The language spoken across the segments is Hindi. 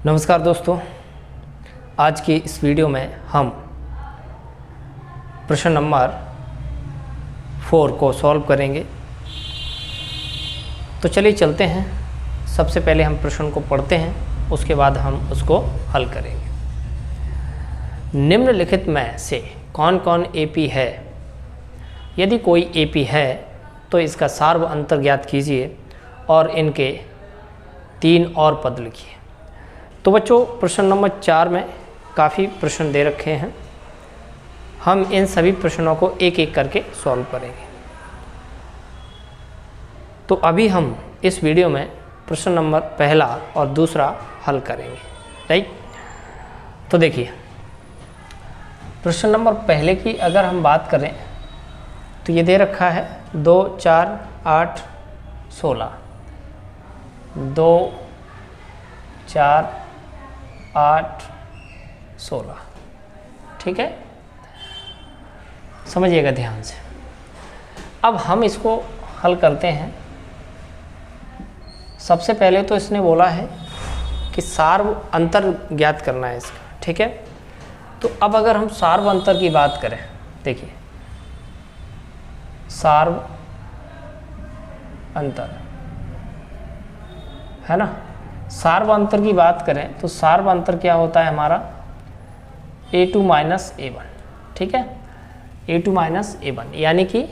नमस्कार दोस्तों, आज की इस वीडियो में हम प्रश्न नंबर 4 को सॉल्व करेंगे। तो चलिए चलते हैं। सबसे पहले हम प्रश्न को पढ़ते हैं, उसके बाद हम उसको हल करेंगे। निम्नलिखित में से कौन कौन एपी है? यदि कोई एपी है तो इसका सार्व अंतर ज्ञात कीजिए और इनके 3 और पद लिखिए। तो बच्चों, प्रश्न नंबर 4 में काफ़ी प्रश्न दे रखे हैं। हम इन सभी प्रश्नों को एक एक करके सॉल्व करेंगे। तो अभी हम इस वीडियो में प्रश्न नंबर पहला और दूसरा हल करेंगे, राइट। तो देखिए, प्रश्न नंबर पहले की अगर हम बात करें तो ये दे रखा है 2, 4, 8, 16। 2, 4, 8, 16। ठीक है, समझिएगा ध्यान से। अब हम इसको हल करते हैं। सबसे पहले तो इसने बोला है कि सार्व अंतर ज्ञात करना है इसका, ठीक है। तो अब अगर हम सार्व अंतर की बात करें, देखिए सार्व अंतर है ना। सार्व अंतर की बात करें तो सार्व अंतर क्या होता है हमारा? a2 माइनस a1, ठीक है। a2 माइनस a1 यानी कि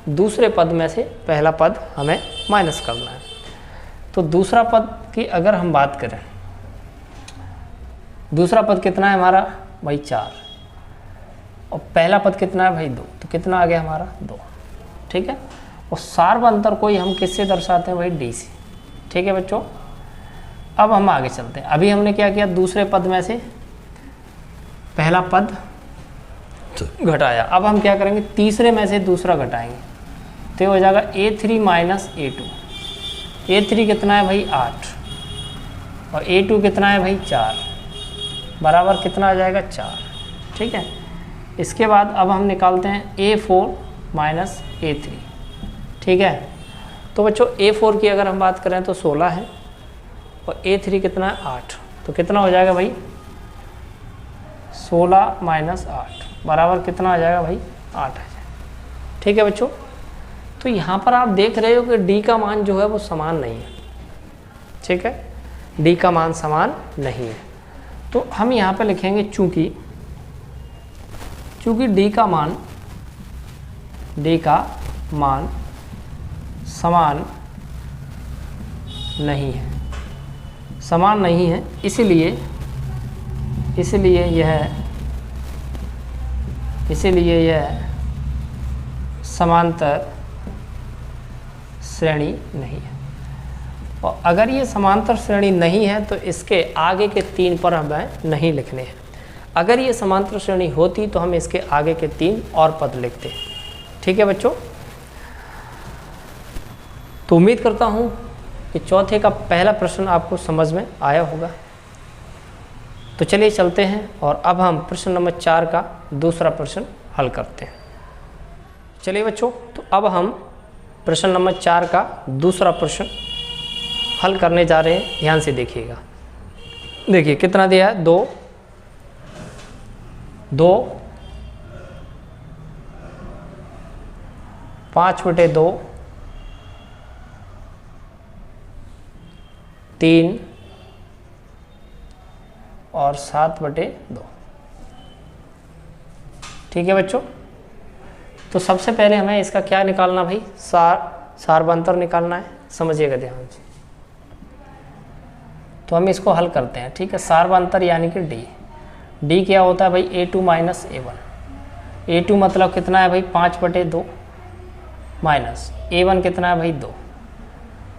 दूसरे पद में से पहला पद हमें माइनस करना है। तो दूसरा पद की अगर हम बात करें, दूसरा पद कितना है हमारा भाई? 4। और पहला पद कितना है भाई? 2। तो कितना आ गया हमारा? 2, ठीक है। और सार्व अंतर को ही हम किससे दर्शाते हैं भाई? d से, ठीक है बच्चों। अब हम आगे चलते हैं। अभी हमने क्या किया? दूसरे पद में से पहला पद घटाया। अब हम क्या करेंगे? तीसरे में से दूसरा घटाएंगे, तो हो जाएगा a3 माइनस a2। a3 कितना है भाई? 8। और a2 कितना है भाई? 4 बराबर कितना आ जाएगा? 4, ठीक है। इसके बाद अब हम निकालते हैं a4 माइनस a3, ठीक है। तो बच्चों a4 की अगर हम बात करें तो 16 है और a3 कितना है? 8। तो कितना हो जाएगा भाई? 16 माइनस 8 बराबर कितना आ जाएगा भाई? 8 आ जाएगा, ठीक है बच्चों। तो यहाँ पर आप देख रहे हो कि d का मान जो है वो समान नहीं है, ठीक है। d का मान समान नहीं है। तो हम यहाँ पे लिखेंगे चूँकि d का मान समान नहीं है, समान नहीं है, इसलिए यह समांतर श्रेणी नहीं है। और अगर ये समांतर श्रेणी नहीं है तो इसके आगे के 3 पर हमें नहीं लिखने हैं। अगर ये समांतर श्रेणी होती तो हम इसके आगे के 3 और पद लिखते, ठीक है बच्चों। तो उम्मीद करता हूँ कि चौथे का पहला प्रश्न आपको समझ में आया होगा। तो चलिए चलते हैं और अब हम प्रश्न नंबर 4 का दूसरा प्रश्न हल करते हैं। चलिए बच्चों, तो अब हम प्रश्न नंबर 4 का दूसरा प्रश्न हल करने जा रहे हैं। ध्यान से देखिएगा। देखिए कितना दिया है? 2, 5/2, 3 और 7/2, ठीक है बच्चों। तो सबसे पहले हमें इसका क्या निकालना भाई? सार्वंतर निकालना है, समझिएगा ध्यान से। तो हम इसको हल करते हैं, ठीक है। सार्वंतर यानी कि d क्या होता है भाई? a2 minus a1। a2 मतलब कितना है भाई? 5/2 माइनस a1 कितना है भाई? 2।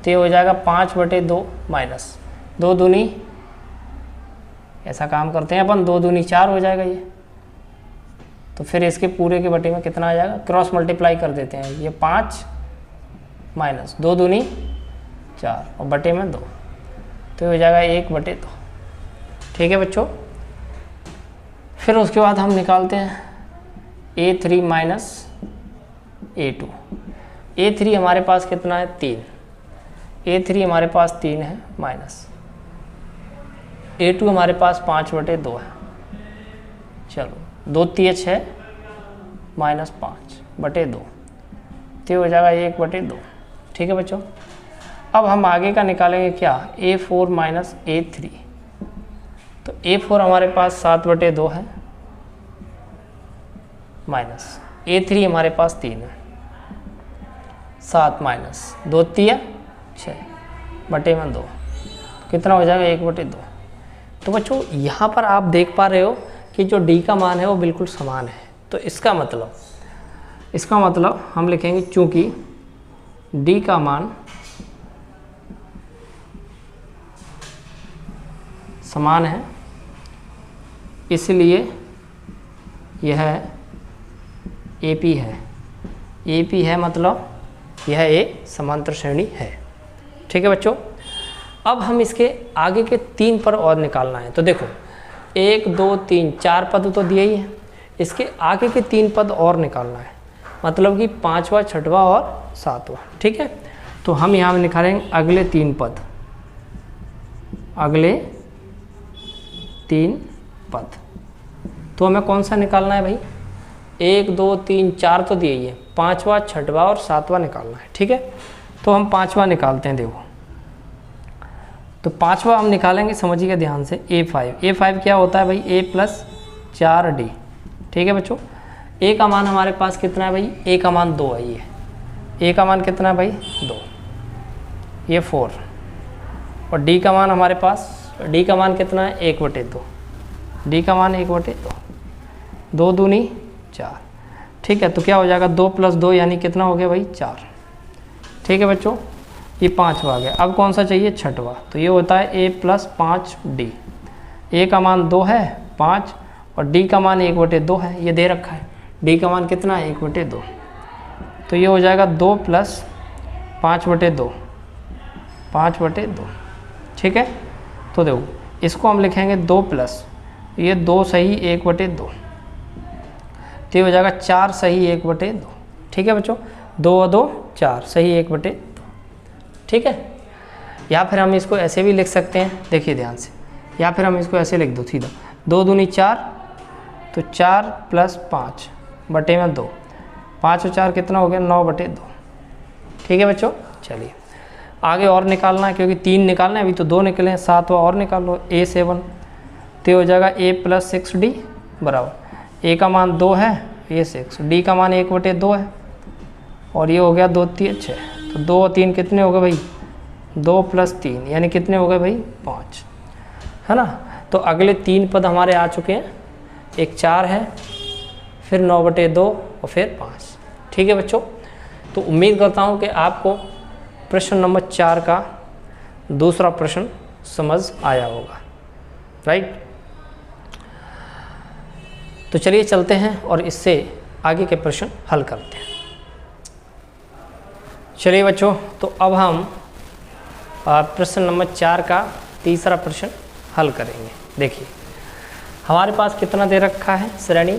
तो ये हो जाएगा 5/2 माइनस 2 दूनी, ऐसा काम करते हैं अपन, 2 दूनी 4 हो जाएगा ये। तो फिर इसके पूरे के बटे में कितना आ जाएगा? क्रॉस मल्टीप्लाई कर देते हैं। ये 5 माइनस 2 दूनी 4 और बटे में 2, तो हो जाएगा 1/2, ठीक है बच्चों। फिर उसके बाद हम निकालते हैं a3 माइनस a2। a3 हमारे पास कितना है? 3। a3 हमारे पास 3 है माइनस A2 हमारे पास 5/2 है। चलो 2 तिये 6 माइनस 5/2 तो हो जाएगा 1/2। ठीक है बच्चों। अब हम आगे का निकालेंगे क्या, A4 माइनस A3। तो A4 हमारे पास 7/2 है माइनस A3 हमारे पास 3 है। 7 माइनस 2 तिया 6/2 कितना हो जाएगा 1/2। तो बच्चों यहाँ पर आप देख पा रहे हो कि जो D का मान है वो बिल्कुल समान है। तो इसका मतलब हम लिखेंगे चूँकि D का मान समान है इसलिए यह AP है। AP है मतलब यह एक समांतर श्रेणी है। ठीक है बच्चों। अब हम इसके आगे के 3 पद और निकालना है। तो देखो 1 2 3 4 पद तो दिए ही हैं, इसके आगे के 3 पद और निकालना है, मतलब कि 5वां 6वां और 7वां। ठीक है। तो हम यहाँ में निकालेंगे अगले 3 पद, अगले 3 पद। तो हमें कौन सा निकालना है भाई, 1 2 3 4 तो दिए ही है, 5वां 6वां और 7वां निकालना है। ठीक है। तो हम 5वां निकालते हैं। देखो तो 5वां हम निकालेंगे, समझिएगा ध्यान से, A5 क्या होता है भाई, A + 4D। ठीक है बच्चों। A का मान हमारे पास कितना है भाई, A का मान 2 है। ये A का मान कितना है भाई 2, ये 4। और D का मान हमारे पास, D का मान कितना है 1/2, D का मान 1/2, 2 दूनी 4। ठीक है। तो क्या हो जाएगा 2 + 2 यानी कितना हो गया भाई 4। ठीक है बच्चों। ये 5वां आ गया। अब कौन सा चाहिए 6वां। तो ये होता है A + 5D। A का मान 2 है 5 और D का मान 1/2 है, ये दे रखा है। D का मान कितना है 1/2। तो ये हो जाएगा 2 + 5/2, 5/2। ठीक है। तो देखो इसको हम लिखेंगे 2 प्लस ये 2 सही 1/2, तो ये हो जाएगा 4 सही 1/2। ठीक है बच्चों। 2 और 2 4 सही 1/2। ठीक है। या फिर हम इसको ऐसे भी लिख सकते हैं, देखिए ध्यान से, या फिर हम इसको ऐसे लिख दो सीधा, 2 दूनी 4, तो 4 + 5/2, 5 और 4 कितना हो गया 9/2। ठीक है बच्चों। चलिए आगे और निकालना है, क्योंकि 3 निकालना है, अभी तो 2 निकले हैं, 7वां और निकाल लो, A7। तो हो जाएगा A + 6D बराबर, A का मान 2 है, ये 6, D का मान 1/2 है, और ये हो गया 2 3 6। तो 2 और 3 कितने हो गए भाई, 2 + 3 यानी कितने हो गए भाई 5, है ना। तो अगले 3 पद हमारे आ चुके हैं, एक 4 है, फिर 9/2 और फिर 5। ठीक है बच्चों। तो उम्मीद करता हूँ कि आपको प्रश्न नंबर 4 का दूसरा प्रश्न समझ आया होगा, राइट। तो चलिए चलते हैं और इससे आगे के प्रश्न हल करते हैं। चलिए बच्चों, तो अब हम प्रश्न नंबर 4 का तीसरा प्रश्न हल करेंगे। देखिए हमारे पास कितना दे रखा है श्रेणी,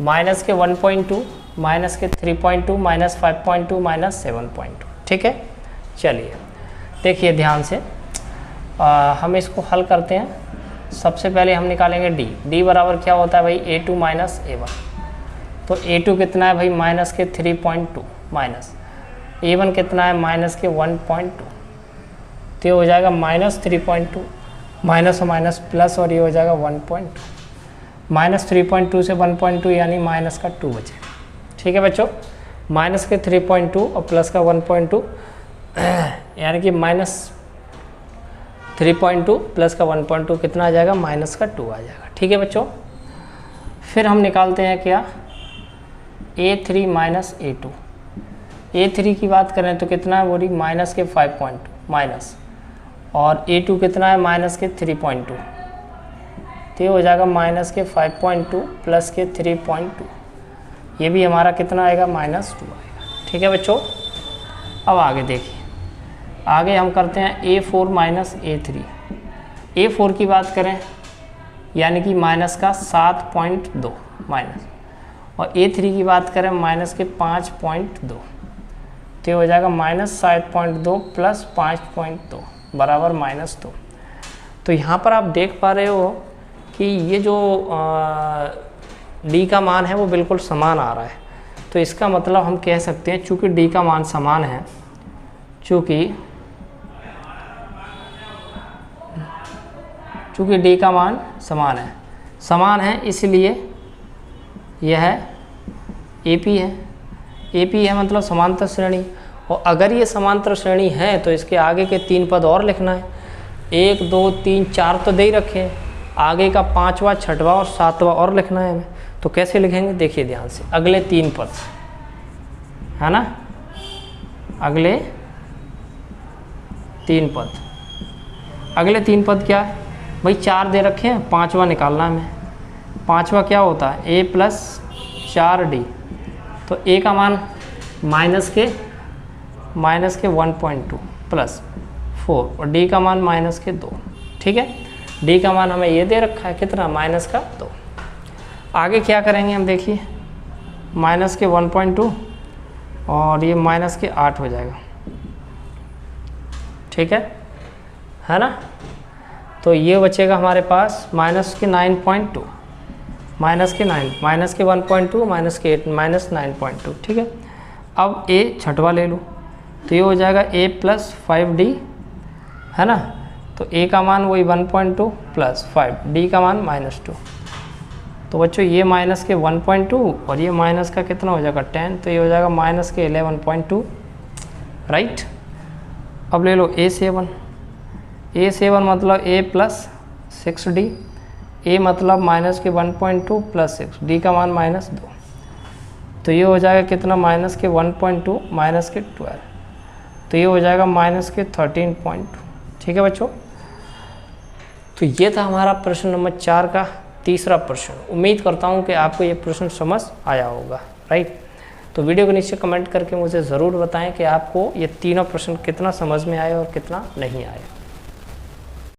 माइनस के 1.2, माइनस के 3.2, माइनस 5.2, माइनस 7.2। ठीक है। चलिए देखिए ध्यान से, हम इसको हल करते हैं। सबसे पहले हम निकालेंगे D बराबर क्या होता है भाई A2 माइनस A1। तो A2 कितना है भाई माइनस के 3.2, माइनस A1 कितना है माइनस के 1.2। तो ये हो जाएगा माइनस 3.2, माइनस और माइनस प्लस, और ये हो जाएगा 1.2। माइनस 3.2 से 1.2 यानी माइनस का 2 बचे। ठीक है बच्चों। माइनस के 3.2 और प्लस का 1.2 यानी कि माइनस 3.2 प्लस का 1.2 कितना आ जाएगा, माइनस का 2 आ जाएगा। ठीक है बच्चों। फिर हम निकालते हैं क्या, A3 माइनस A2। A3 की बात करें तो कितना है बोली, माइनस के 5.2 माइनस, और A2 कितना है माइनस के 3.2। तो ये हो जाएगा माइनस के 5.2 प्लस के 3.2, ये भी हमारा कितना आएगा -2 आएगा। ठीक है बच्चों। अब आगे देखिए, आगे हम करते हैं A4 माइनस A3। A4 की बात करें यानी कि माइनस का 7.2 माइनस, और A3 की बात करें माइनस के 5.2। तो हो जाएगा -7.2 प्लस 5.2 बराबर -2। तो यहाँ पर आप देख पा रहे हो कि ये जो डी का मान है वो बिल्कुल समान आ रहा है। तो इसका मतलब हम कह सकते हैं चूँकि डी का मान समान है, चूँकि डी का मान समान है इसलिए यह AP है। AP है मतलब समांतर श्रेणी, और अगर ये समांतर श्रेणी है तो इसके आगे के 3 पद और लिखना है। 1 2 3 4 तो दे ही रखे हैं, आगे का 5वां 6वां और 7वां और लिखना है हमें। तो कैसे लिखेंगे देखिए ध्यान से, अगले 3 पद है ना, अगले 3 पद क्या है भाई, 4 दे रखे हैं, 5वां निकालना है हमें। 5वां क्या होता है A + 4D, तो A का मान माइनस के 1.2 + 4 और D का मान -2। ठीक है, D का मान हमें ये दे रखा है कितना, -2। आगे क्या करेंगे हम देखिए, -1.2 और ये -8 हो जाएगा। ठीक है ना। तो ये बचेगा हमारे पास -9.2, -1.2 -8 -9.2। ठीक है, अब A 6वां ले लूँ तो ये हो जाएगा A + 5D है ना। तो A का मान वही 1.2 + 5, D का मान -2। तो बच्चों ये -1.2 और ये माइनस का कितना हो जाएगा 10, तो ये हो जाएगा -11.2 राइट। अब ले लो A7 मतलब A + 6D, A मतलब -1.2 + 6, D का मान -2। तो ये हो जाएगा कितना, -1.2 -12, तो ये हो जाएगा -13.2। ठीक है बच्चों, तो ये था हमारा प्रश्न नंबर 4 का तीसरा प्रश्न। उम्मीद करता हूँ कि आपको ये प्रश्न समझ आया होगा राइट। तो वीडियो को नीचे कमेंट करके मुझे ज़रूर बताएं कि आपको ये तीनों प्रश्न कितना समझ में आए और कितना नहीं आए।